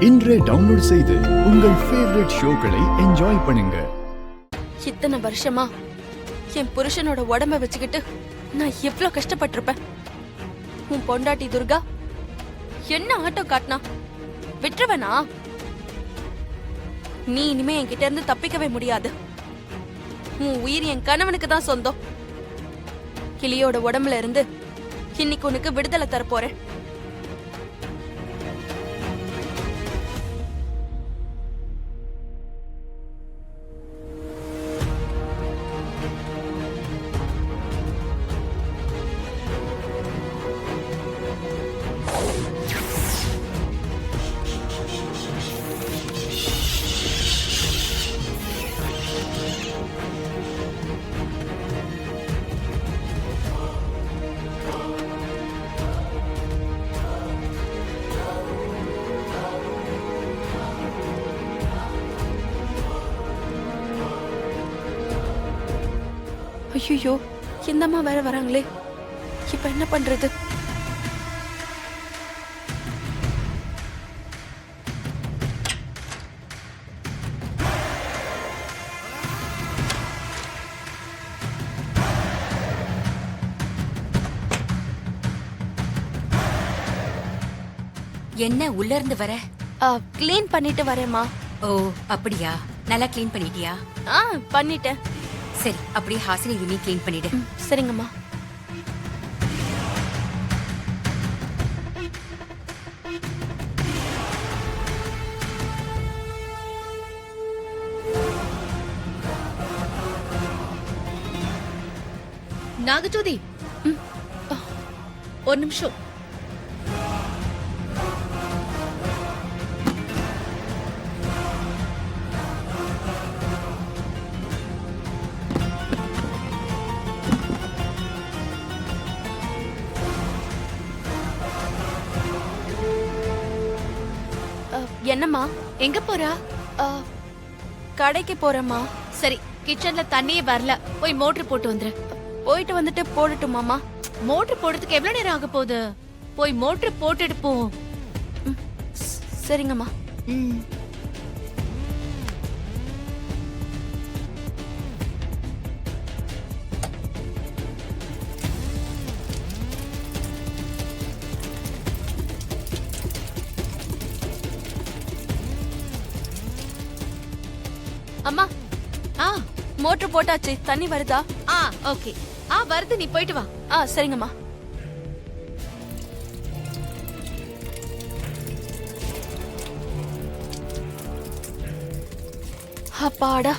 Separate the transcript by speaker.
Speaker 1: இன்றே டவுன்லோட் செய்து உங்கள் ஃபேவரட் ஷோக்களை என்ஜாய் பண்ணுங்க.
Speaker 2: இத்தனை வருஷமா என் புருஷனோட உடம்ப வச்சுக்கிட்டு நான் எவ்வளவு கஷ்டப்பட்டிருப்பேன். உன் பொண்டாட்டி துர்கா என்ன ஆட்டம் காட்டினா விட்டுருவனா? நீ இனிமே என்கிட்ட இருந்து தப்பிக்கவே முடியாது. உன் உயிர் என் கணவனுக்கு தான் சொந்தம். கிளியோட உடம்புல இருந்து இன்னைக்கு உனக்கு விடுதலை தரப்போறேன். ஐயோ, இந்த அம்மா வேற வராங்களே, இப்ப என்ன பண்றது?
Speaker 3: என்ன உள்ள இருந்து வர?
Speaker 2: கிளீன் பண்ணிட்டு வரேம்மா.
Speaker 3: ஓ அப்படியா? நல்லா கிளீன் பண்ணிட்டியா?
Speaker 2: பண்ணிட்டேன்.
Speaker 3: சரி, அப்படியே ஹாசினி ரூமி கிளீன் பண்ணிடு.
Speaker 2: சரிங்கம்மா.
Speaker 4: நாகஜோதி, ஒரு நிமிஷம்.
Speaker 2: என்னம்மா?
Speaker 4: எங்க போறா?
Speaker 2: கடைக்கு போறேம்மா.
Speaker 4: சரி, கிச்சன்ல தண்ணியே வரல, போய் மோட்டர் போட்டு வந்துரு.
Speaker 2: போயிட்டு வந்துட்டு போடட்டுமாமா?
Speaker 4: மோட்டர் போடுறதுக்கு எவ்வளவு நேரம் ஆக போகுது? போய் மோட்டர் போட்டுட்டு போ.
Speaker 2: சரிங்கம்மா. அம்மா, மோட்டர் போட்டாச்சு. தண்ணி வருதா?
Speaker 4: ஓகே. வருது, நீ போயிட்டு வா.
Speaker 2: சரிங்கம்மா. அப்பாடா,